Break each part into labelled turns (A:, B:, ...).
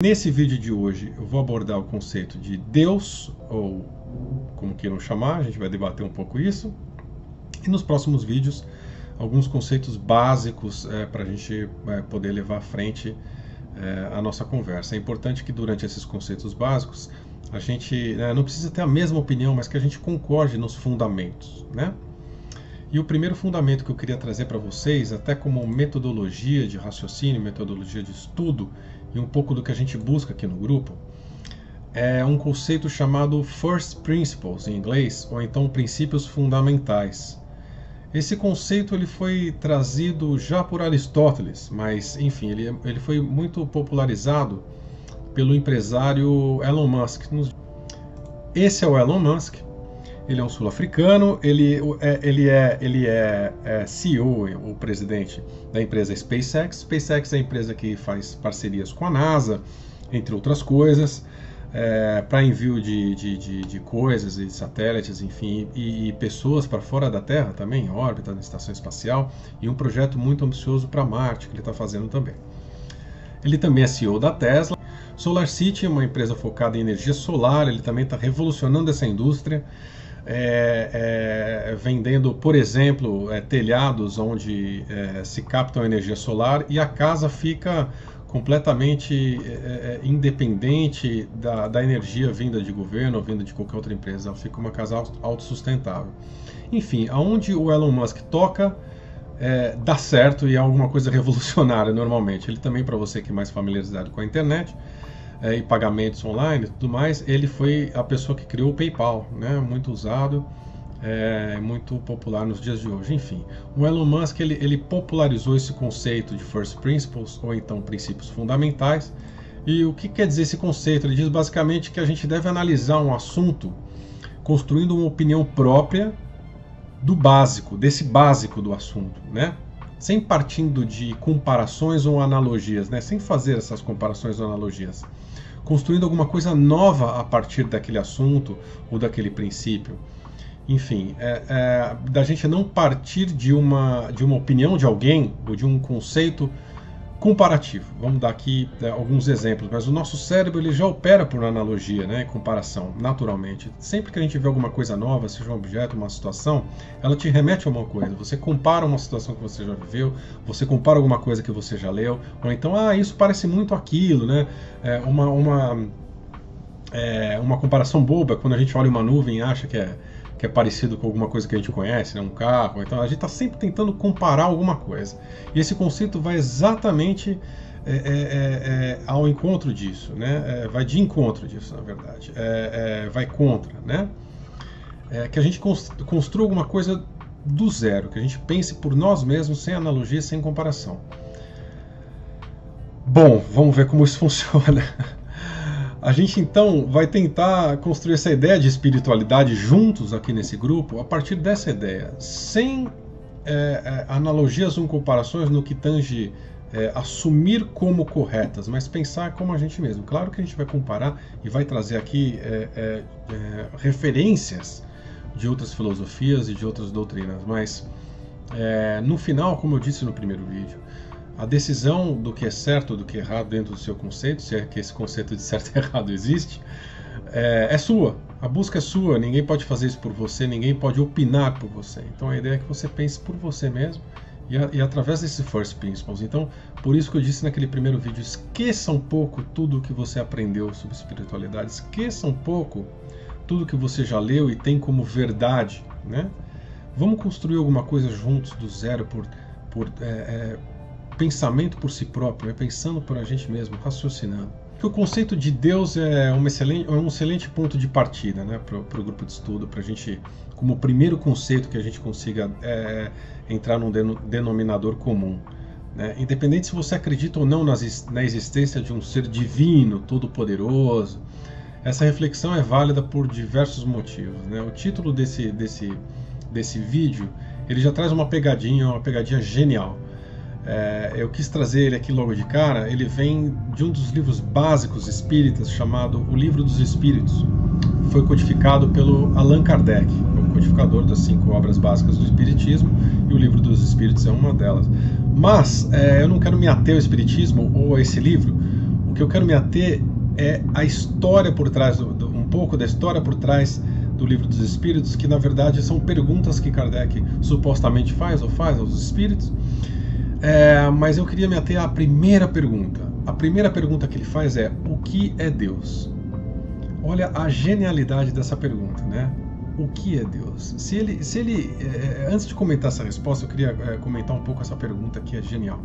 A: Nesse vídeo de hoje eu vou abordar o conceito de Deus, ou como queiram chamar, a gente vai debater um pouco isso. E nos próximos vídeos, alguns conceitos básicos para a gente poder levar à frente a nossa conversa. É importante que durante esses conceitos básicos, a gente não precisa ter a mesma opinião, mas que a gente concorde nos fundamentos, né? E o primeiro fundamento que eu queria trazer para vocês, até como metodologia de raciocínio, metodologia de estudo, e um pouco do que a gente busca aqui no grupo, é um conceito chamado First Principles, em inglês, ou então princípios fundamentais. Esse conceito ele foi trazido já por Aristóteles, mas, enfim, ele foi muito popularizado pelo empresário Elon Musk. Esse é o Elon Musk. Ele é um sul-africano, ele é CEO, o presidente da empresa SpaceX. SpaceX é a empresa que faz parcerias com a NASA, entre outras coisas, para envio de coisas e satélites, enfim, e pessoas para fora da Terra também, em órbita, na estação espacial, e um projeto muito ambicioso para Marte, que ele está fazendo também. Ele também é CEO da Tesla. SolarCity é uma empresa focada em energia solar, ele também está revolucionando essa indústria, vendendo, por exemplo, telhados onde se capta energia solar e a casa fica completamente independente da energia vinda de governo ou vinda de qualquer outra empresa. Ela fica uma casa autossustentável. Enfim, aonde o Elon Musk toca, dá certo e é alguma coisa revolucionária normalmente. Ele também, para você que é mais familiarizado com a internet, e pagamentos online e tudo mais, ele foi a pessoa que criou o PayPal, né? Muito usado, muito popular nos dias de hoje. Enfim, o Elon Musk ele popularizou esse conceito de First Principles, ou então princípios fundamentais. E o que quer dizer esse conceito? Ele diz basicamente que a gente deve analisar um assunto construindo uma opinião própria desse básico do assunto, né? Sem partindo de comparações ou analogias, né? Sem fazer essas comparações ou analogias. Construindo alguma coisa nova a partir daquele assunto ou daquele princípio. Enfim, da gente não partir de uma opinião de alguém ou de um conceito comparativo. Vamos dar aqui alguns exemplos, mas o nosso cérebro ele já opera por analogia, né, comparação, naturalmente. Sempre que a gente vê alguma coisa nova, seja um objeto, uma situação, ela te remete a uma coisa. Você compara uma situação que você já viveu, você compara alguma coisa que você já leu, ou então, isso parece muito aquilo, né? Uma comparação boba, quando a gente olha uma nuvem e acha que é parecido com alguma coisa que a gente conhece, né? Um carro. Então a gente está sempre tentando comparar alguma coisa. E esse conceito vai exatamente ao encontro disso, né? Vai de encontro disso, na verdade. Vai contra, né? Que a gente construa alguma coisa do zero, que a gente pense por nós mesmos, sem analogia, sem comparação. Bom, vamos ver como isso funciona. A gente então vai tentar construir essa ideia de espiritualidade juntos aqui nesse grupo a partir dessa ideia, sem analogias ou comparações no que tange assumir como corretas, mas pensar como a gente mesmo. Claro que a gente vai comparar e vai trazer aqui referências de outras filosofias e de outras doutrinas, mas no final, como eu disse no primeiro vídeo, a decisão do que é certo ou do que é errado dentro do seu conceito, se é que esse conceito de certo e errado existe, é sua. A busca é sua, ninguém pode fazer isso por você, ninguém pode opinar por você. Então a ideia é que você pense por você mesmo e através desses First Principles. Então, por isso que eu disse naquele primeiro vídeo, esqueça um pouco tudo o que você aprendeu sobre espiritualidade, esqueça um pouco tudo que você já leu e tem como verdade, né? Vamos construir alguma coisa juntos do zero por pensamento por si próprio, pensando por a gente mesmo, raciocinando. O conceito de Deus é um excelente ponto de partida, né, para o grupo de estudo, para a gente, como primeiro conceito que a gente consiga entrar num denominador comum, né? Independente se você acredita ou não na existência de um ser divino, todo-poderoso, essa reflexão é válida por diversos motivos, né? O título desse vídeo, ele já traz uma pegadinha genial. Eu quis trazer ele aqui logo de cara. Ele vem de um dos livros básicos espíritas chamado O Livro dos Espíritos. Foi codificado pelo Allan Kardec, o codificador das 5 obras básicas do Espiritismo, e o Livro dos Espíritos é uma delas. Mas eu não quero me ater ao Espiritismo ou a esse livro. O que eu quero me ater é a história por trás, um pouco da história por trás do Livro dos Espíritos, que na verdade são perguntas que Kardec supostamente faz aos espíritos. Mas eu queria me ater à primeira pergunta. A primeira pergunta que ele faz é: o que é Deus? Olha a genialidade dessa pergunta, né? O que é Deus? Antes de comentar essa resposta, eu queria comentar um pouco essa pergunta que é genial.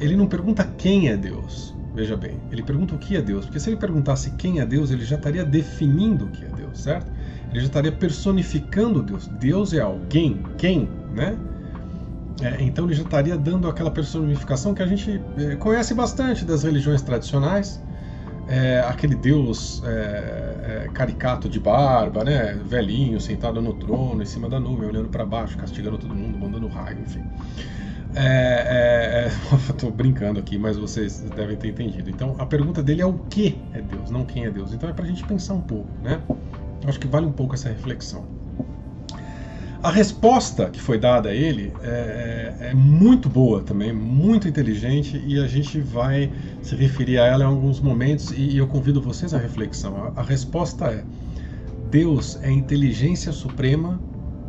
A: Ele não pergunta quem é Deus, veja bem, ele pergunta o que é Deus, porque se ele perguntasse quem é Deus, ele já estaria definindo o que é Deus, certo? Ele já estaria personificando Deus. Deus é alguém, quem, né? Então ele já estaria dando aquela personificação que a gente conhece bastante das religiões tradicionais. Aquele Deus caricato de barba, né? Velhinho, sentado no trono, em cima da nuvem, olhando para baixo, castigando todo mundo, mandando raio, enfim. Estou brincando aqui, mas vocês devem ter entendido. Então a pergunta dele é o que é Deus, não quem é Deus. Então é para a gente pensar um pouco, né? Acho que vale um pouco essa reflexão. A resposta que foi dada a ele é muito boa também, muito inteligente, e a gente vai se referir a ela em alguns momentos, e eu convido vocês à reflexão. A resposta é: Deus é a inteligência suprema,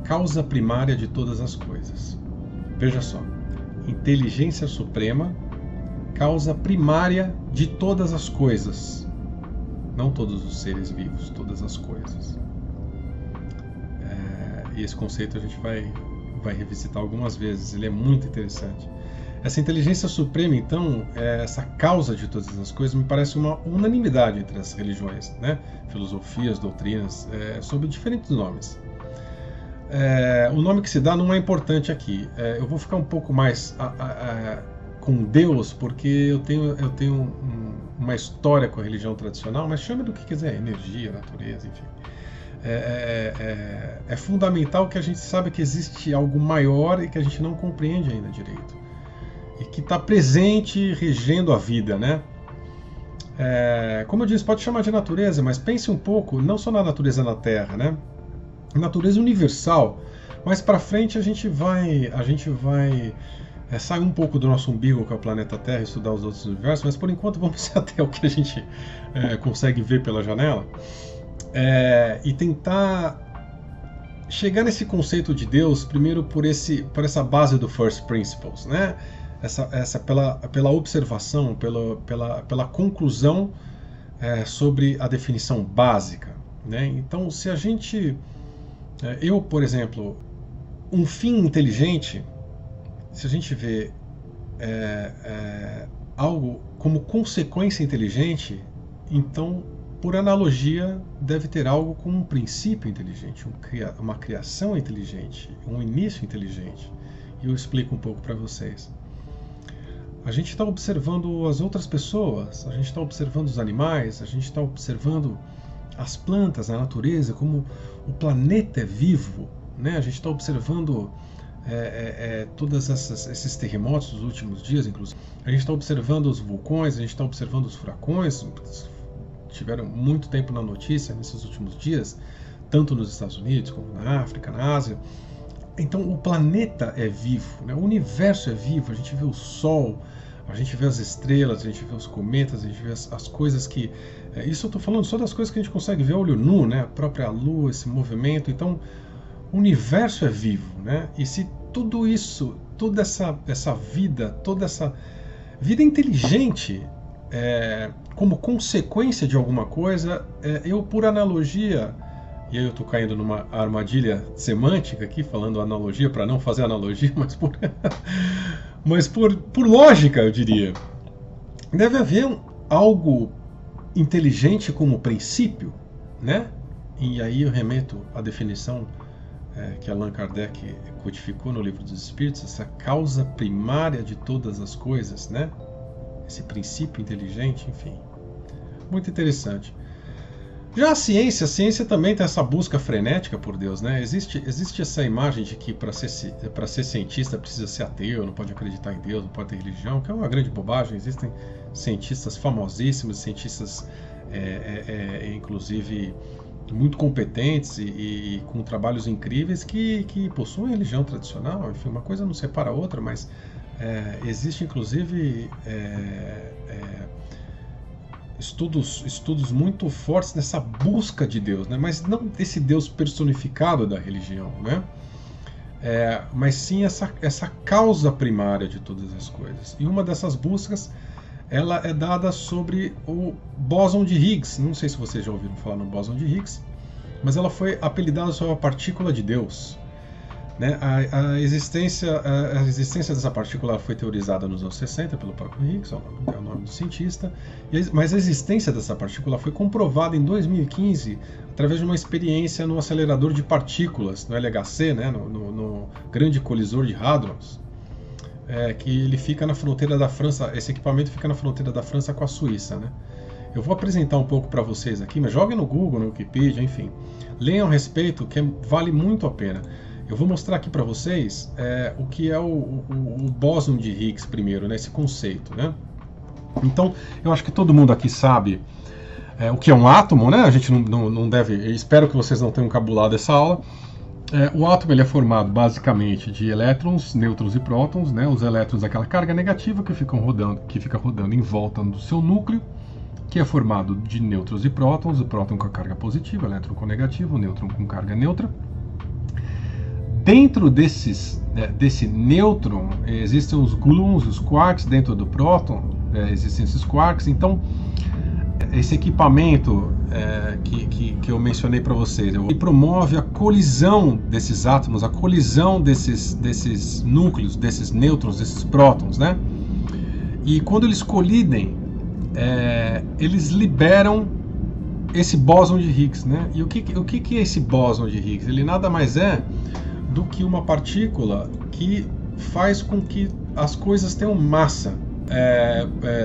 A: causa primária de todas as coisas. Veja só, inteligência suprema, causa primária de todas as coisas. Não todos os seres vivos, todas as coisas. E esse conceito a gente vai revisitar algumas vezes, ele é muito interessante. Essa inteligência suprema, então, essa causa de todas as coisas, me parece uma unanimidade entre as religiões, né? Filosofias, doutrinas, sob diferentes nomes. O nome que se dá não é importante aqui. Eu vou ficar um pouco mais com Deus, porque eu tenho uma história com a religião tradicional, mas chame do que quiser, energia, natureza, enfim. É fundamental que a gente saiba que existe algo maior e que a gente não compreende ainda direito, e que está presente, regendo a vida, né? Como eu disse, pode chamar de natureza, mas pense um pouco, não só na natureza na Terra, né? Natureza universal. Mais para frente a gente vai sair um pouco do nosso umbigo, que é o planeta Terra, estudar os outros universos, mas por enquanto vamos até o que a gente consegue ver pela janela. E tentar chegar nesse conceito de Deus primeiro por essa base do First Principles, né? Pela observação, pela conclusão sobre a definição básica, né? Então, se a gente, por exemplo, um fim inteligente, se a gente vê algo como consequência inteligente, então, por analogia, deve ter algo como um princípio inteligente, uma criação inteligente, um início inteligente. E eu explico um pouco para vocês. A gente está observando as outras pessoas, a gente está observando os animais, a gente está observando as plantas, a natureza, como o planeta é vivo, né? A gente está observando todos esses terremotos dos últimos dias, inclusive. A gente está observando os vulcões, a gente está observando os furacões, tiveram muito tempo na notícia nesses últimos dias, tanto nos Estados Unidos como na África, na Ásia. Então o planeta é vivo, né? O universo é vivo, a gente vê o Sol, a gente vê as estrelas, a gente vê os cometas, a gente vê as coisas que... isso eu estou falando só das coisas que a gente consegue ver a olho nu, né? A própria Lua, esse movimento. Então o universo é vivo, né? E se tudo isso, toda essa vida, toda essa vida inteligente, como consequência de alguma coisa, eu, por analogia, e aí eu estou caindo numa armadilha semântica aqui, falando analogia para não fazer analogia, mas por lógica, eu diria, deve haver algo inteligente como princípio, né? E aí eu remeto à definição que Allan Kardec codificou no Livro dos Espíritos, essa causa primária de todas as coisas, né? Esse princípio inteligente, enfim. Muito interessante. Já a ciência também tem essa busca frenética por Deus, né? Existe essa imagem de que para ser cientista precisa ser ateu, não pode acreditar em Deus, não pode ter religião, que é uma grande bobagem. Existem cientistas famosíssimos, cientistas inclusive muito competentes e com trabalhos incríveis que possuem religião tradicional. Enfim, uma coisa não separa a outra, mas existe inclusive estudos muito fortes nessa busca de Deus, né? Mas não esse Deus personificado da religião, né? Mas sim essa causa primária de todas as coisas. E uma dessas buscas, ela é dada sobre o bóson de Higgs. Não sei se vocês já ouviram falar no bóson de Higgs, mas ela foi apelidada sobre a partícula de Deus. Né? A existência dessa partícula foi teorizada nos anos 60 pelo próprio Higgs, é o nome do cientista, mas a existência dessa partícula foi comprovada em 2015 através de uma experiência no acelerador de partículas, no LHC, né? no Grande Colisor de Hadrons, que ele fica na fronteira da França. Esse equipamento fica na fronteira da França com a Suíça. Né? Eu vou apresentar um pouco para vocês aqui, mas joguem no Google, no Wikipedia, enfim. Leiam a respeito, que vale muito a pena. Eu vou mostrar aqui para vocês o que é o bóson de Higgs primeiro, né, esse conceito. Né? Então, eu acho que todo mundo aqui sabe o que é um átomo, né? A gente não deve... Espero que vocês não tenham cabulado essa aula. O átomo ele é formado basicamente de elétrons, nêutrons e prótons. Né? Os elétrons é aquela carga negativa que fica rodando em volta do seu núcleo, que é formado de nêutrons e prótons, o próton com a carga positiva, o elétron com negativa, o nêutron com carga neutra. Dentro desse nêutron existem os gluons, os quarks. Dentro do próton existem esses quarks. Então, esse equipamento que eu mencionei para vocês, ele promove a colisão desses átomos, a colisão desses núcleos, desses nêutrons, desses prótons, né? E quando eles colidem, eles liberam esse bóson de Higgs, né? E o que é esse bóson de Higgs? Ele nada mais é do que uma partícula que faz com que as coisas tenham massa.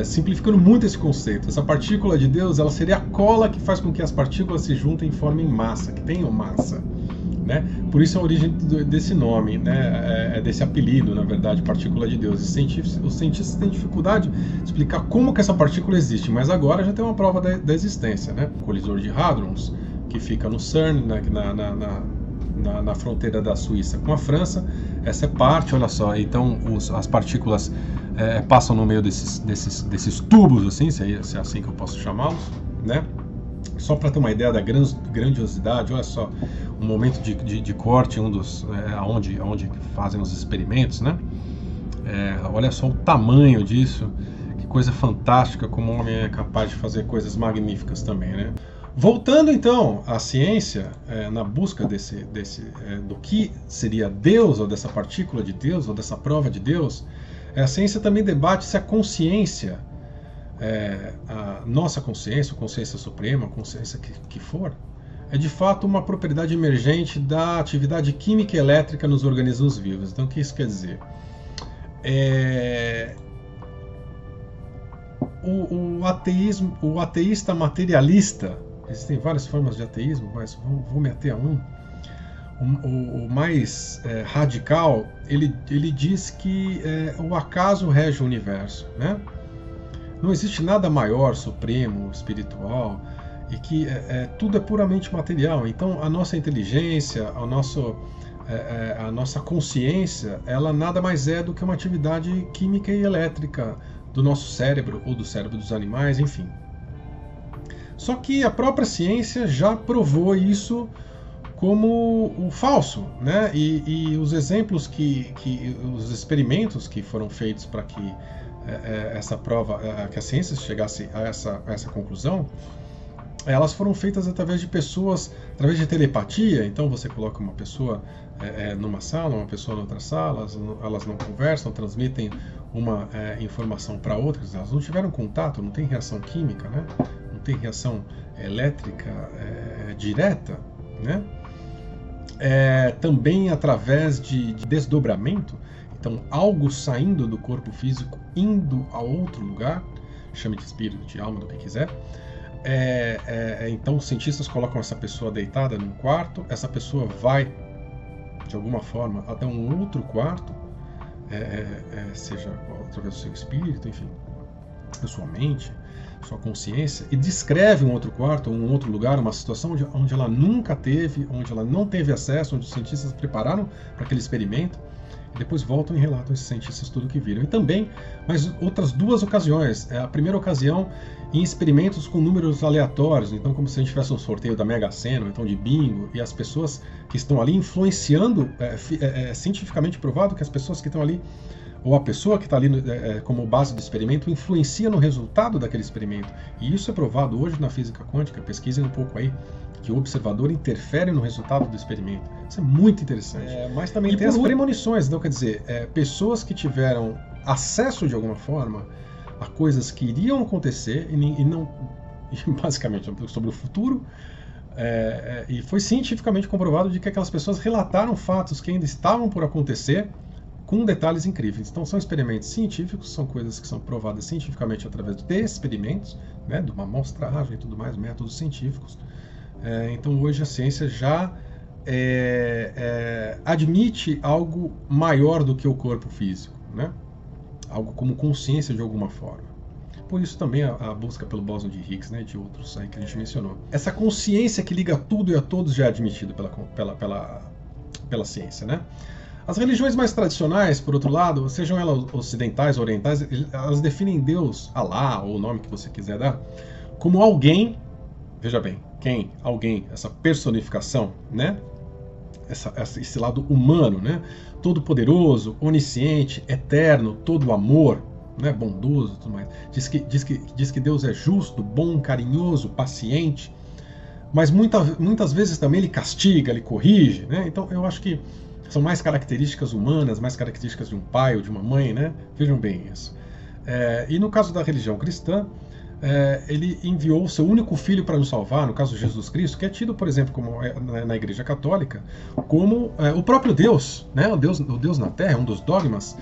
A: Simplificando muito esse conceito, essa partícula de Deus, ela seria a cola que faz com que as partículas se juntem e formem massa, que tenham massa. Né? Por isso a origem desse nome, né? Desse apelido, na verdade, partícula de Deus. Os cientistas têm dificuldade de explicar como que essa partícula existe, mas agora já tem uma prova da existência. Né? O colisor de Hadrons, que fica no CERN, na fronteira da Suíça com a França, essa é parte, olha só, então as partículas passam no meio desses tubos, assim, se é assim que eu posso chamá-los, né? Só para ter uma ideia da grandiosidade, olha só, um momento de corte, onde fazem os experimentos, né? Olha só o tamanho disso, que coisa fantástica, como o homem é capaz de fazer coisas magníficas também, né? Voltando então à ciência, na busca do que seria Deus, ou dessa partícula de Deus, ou dessa prova de Deus, a ciência também debate se a consciência, a nossa consciência, a consciência suprema, a consciência que for, é de fato uma propriedade emergente da atividade química e elétrica nos organismos vivos. Então o que isso quer dizer? O ateísta materialista, existem várias formas de ateísmo, mas vou me ater a o mais radical, ele diz que o acaso rege o universo, né? Não existe nada maior, supremo, espiritual, e que tudo é puramente material. Então a nossa inteligência, a nossa consciência, ela nada mais é do que uma atividade química e elétrica do nosso cérebro, ou do cérebro dos animais, enfim. Só que a própria ciência já provou isso como o falso, né? E os exemplos os experimentos que foram feitos para que essa prova, que a ciência chegasse a essa conclusão, elas foram feitas através de pessoas, através de telepatia. Então você coloca uma pessoa numa sala, uma pessoa em outra sala, elas não conversam, transmitem uma informação para outra, elas não tiveram contato, não tem reação química, né? Não tem reação elétrica direta, né? Também através de desdobramento, então algo saindo do corpo físico, indo a outro lugar, chame de espírito, de alma, do que quiser. Então os cientistas colocam essa pessoa deitada num quarto, essa pessoa vai, de alguma forma, até um outro quarto, seja através do seu espírito, enfim, da sua mente, sua consciência, e descreve um outro quarto, um outro lugar, uma situação onde ela nunca teve, onde ela não teve acesso, onde os cientistas prepararam para aquele experimento. e depois voltam e relatam esses cientistas tudo que viram. E também, mas outras 2 ocasiões. A primeira ocasião em experimentos com números aleatórios, então como se a gente tivesse um sorteio da Mega Sena, ou então de bingo, e as pessoas que estão ali influenciando, cientificamente provado que as pessoas que estão ali, ou a pessoa que está ali como base do experimento, influencia no resultado daquele experimento. E isso é provado hoje na física quântica, pesquisem um pouco aí, que o observador interfere no resultado do experimento. Isso é muito interessante. Mas também tem as premonições, então quer dizer, pessoas que tiveram acesso de alguma forma a coisas que iriam acontecer e não basicamente sobre o futuro, e foi cientificamente comprovado de que aquelas pessoas relataram fatos que ainda estavam por acontecer com detalhes incríveis. Então são experimentos científicos, são coisas que são provadas cientificamente através de experimentos, né, de uma amostragem e tudo mais, métodos científicos. Então hoje a ciência já admite algo maior do que o corpo físico, né? Algo como consciência de alguma forma. Por isso também a busca pelo bóson de Higgs, né, de outros aí que a gente mencionou. Essa consciência que liga tudo e a todos já é admitido pela ciência, né? As religiões mais tradicionais, por outro lado, sejam elas ocidentais ou orientais, elas definem Deus, Alá, ou o nome que você quiser dar, como alguém, veja bem, quem? Alguém, essa personificação, né? Esse lado humano, né? Todo poderoso, onisciente, eterno, todo amor, né? Bondoso, tudo mais. Diz que Deus é justo, bom, carinhoso, paciente, mas muitas vezes também ele castiga, ele corrige, né? Então eu acho que são mais características humanas, mais características de um pai ou de uma mãe, né? Vejam bem isso. E no caso da religião cristã, ele enviou o seu único filho para nos salvar, no caso de Jesus Cristo, que é tido, por exemplo, como na Igreja Católica, como o próprio Deus, né? O Deus na Terra. Um dos dogmas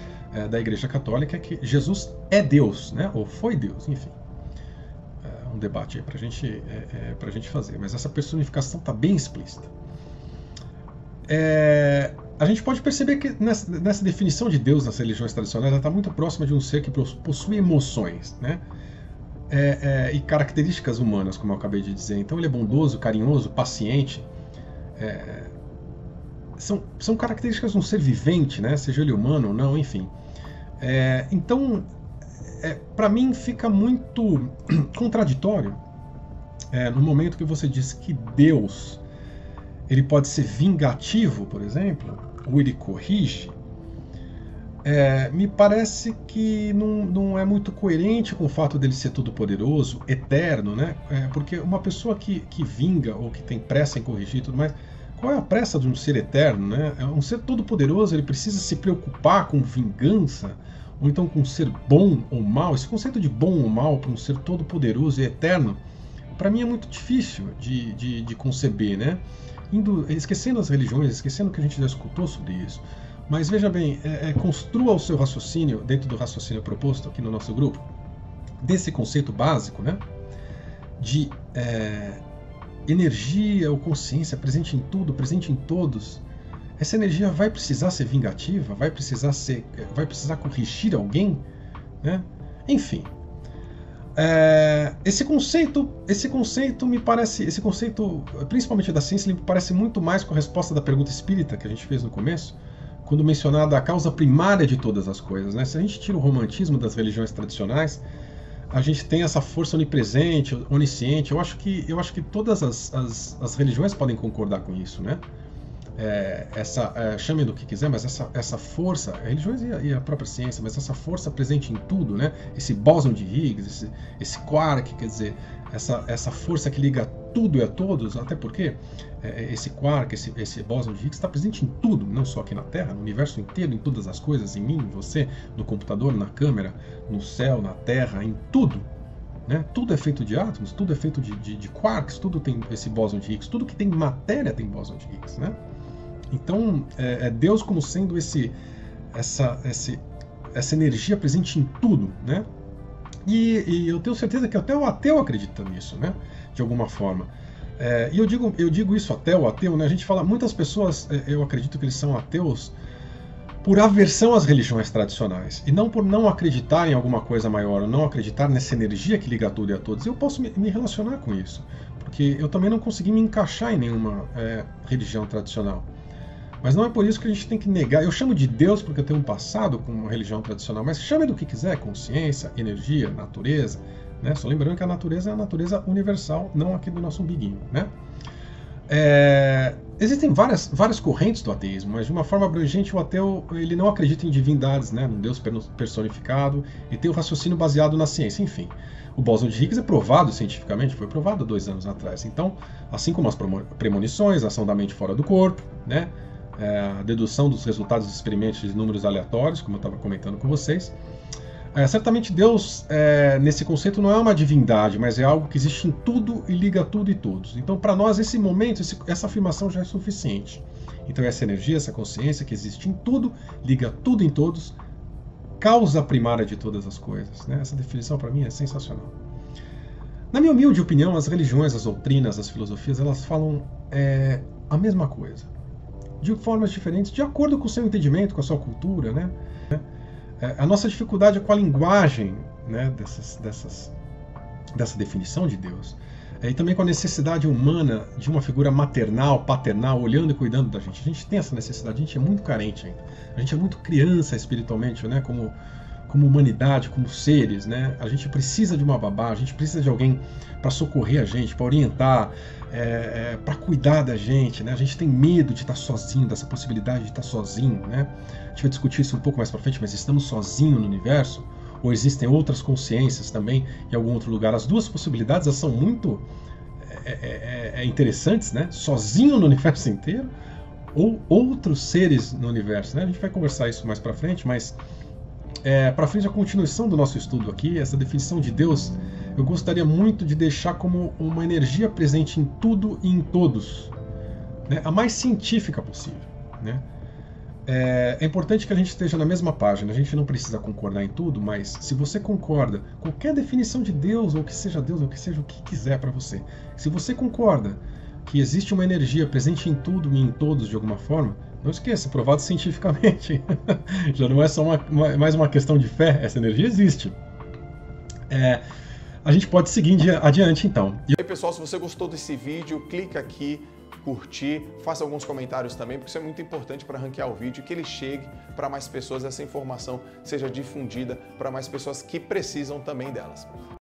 A: da Igreja Católica é que Jesus é Deus, né? Ou foi Deus, enfim. Um debate aí para a gente fazer, mas essa personificação está bem explícita. A gente pode perceber que nessa definição de Deus nas religiões tradicionais, ela está muito próxima de um ser que possui emoções, né? E características humanas, como eu acabei de dizer. Então ele é bondoso, carinhoso, paciente. São características de um ser vivente, né? Seja ele humano ou não, enfim. Então, para mim fica muito contraditório no momento que você diz que Deus ele pode ser vingativo, por exemplo, ou ele corrige. Me parece que não é muito coerente com o fato dele ser todo-poderoso, eterno, né? Porque uma pessoa que vinga ou que tem pressa em corrigir e tudo mais, qual é a pressa de um ser eterno, né? Um ser todo-poderoso, ele precisa se preocupar com vingança, ou então com ser bom ou mal. Esse conceito de bom ou mal para um ser todo-poderoso e eterno, para mim é muito difícil de conceber, né? Esquecendo as religiões, esquecendo o que a gente já escutou sobre isso. Mas veja bem, construa o seu raciocínio dentro do raciocínio proposto aqui no nosso grupo, desse conceito básico, né, de energia ou consciência presente em tudo, presente em todos. Essa energia vai precisar ser vingativa, vai precisar corrigir alguém, né? Enfim, esse conceito me parece, esse conceito, principalmente da ciência, me parece muito mais com a resposta da pergunta espírita que a gente fez no começo, quando mencionada a causa primária de todas as coisas, né? Se a gente tira o romantismo das religiões tradicionais, a gente tem essa força onipresente, onisciente. Eu acho que todas as religiões podem concordar com isso, né? Chame do que quiser, mas essa força, religiões e a própria ciência, mas essa força presente em tudo, né? Esse bóson de Higgs, esse quark, quer dizer, essa força que liga tudo e a todos, até porque esse quark, esse bóson de Higgs está presente em tudo, não só aqui na Terra, no universo inteiro, em todas as coisas, em mim, em você, no computador, na câmera, no céu, na Terra, em tudo. Né? Tudo é feito de átomos, tudo é feito de quarks, tudo tem esse bóson de Higgs, tudo que tem matéria tem bóson de Higgs, né? Então, Deus como sendo essa energia presente em tudo, né? E eu tenho certeza que até o ateu acredita nisso, né? De alguma forma. E eu digo isso até o ateu, né? A gente fala, muitas pessoas, eu acredito que eles são ateus por aversão às religiões tradicionais, e não por não acreditar em alguma coisa maior, ou não acreditar nessa energia que liga tudo e a todos. Eu posso me relacionar com isso, porque eu também não consegui me encaixar em nenhuma religião tradicional. Mas não é por isso que a gente tem que negar. Eu chamo de Deus porque eu tenho um passado com uma religião tradicional, mas chame do que quiser, consciência, energia, natureza, né? Só lembrando que a natureza é a natureza universal, não aqui do nosso umbiguinho, né? Existem várias correntes do ateísmo, mas de uma forma abrangente o ateu ele não acredita em divindades, né, num Deus personificado, e tem o raciocínio baseado na ciência, enfim. O bóson de Higgs é provado cientificamente, foi provado há 2 anos atrás. Então, assim como as premonições, a ação da mente fora do corpo, né, a dedução dos resultados dos experimentos de números aleatórios, como eu estava comentando com vocês, certamente Deus, nesse conceito, não é uma divindade, mas é algo que existe em tudo e liga tudo e todos. Então, para nós, esse momento, essa afirmação já é suficiente. Então, essa energia, essa consciência que existe em tudo, liga tudo em todos, causa primária de todas as coisas, né? Essa definição, para mim, é sensacional. Na minha humilde opinião, as religiões, as doutrinas, as filosofias, elas falam a mesma coisa, de formas diferentes, de acordo com o seu entendimento, com a sua cultura, né? A nossa dificuldade é com a linguagem, né, dessa definição de Deus, e também com a necessidade humana de uma figura maternal, paternal, olhando e cuidando da gente. A gente tem essa necessidade, a gente é muito carente ainda. A gente é muito criança espiritualmente, né, como humanidade, como seres, né? A gente precisa de uma babá, a gente precisa de alguém para socorrer a gente, para orientar, para cuidar da gente, né? A gente tem medo de estar sozinho, dessa possibilidade de estar sozinho, né? A gente vai discutir isso um pouco mais para frente, mas estamos sozinhos no universo? Ou existem outras consciências também em algum outro lugar? As duas possibilidades elas são muito interessantes, né? Sozinho no universo inteiro ou outros seres no universo, né? A gente vai conversar isso mais para frente, mas para frente a continuação do nosso estudo aqui, essa definição de Deus, eu gostaria muito de deixar como uma energia presente em tudo e em todos, né? A mais científica possível, né? É importante que a gente esteja na mesma página, a gente não precisa concordar em tudo, mas se você concorda, qualquer definição de Deus, ou que seja Deus, ou que seja o que quiser para você, se você concorda que existe uma energia presente em tudo e em todos de alguma forma, não esqueça, provado cientificamente. Já não é só mais uma questão de fé, essa energia existe. A gente pode seguir adiante então.
B: E aí, pessoal, se você gostou desse vídeo, clica aqui, curtir, faça alguns comentários também, porque isso é muito importante para ranquear o vídeo e que ele chegue para mais pessoas, essa informação seja difundida para mais pessoas que precisam também delas.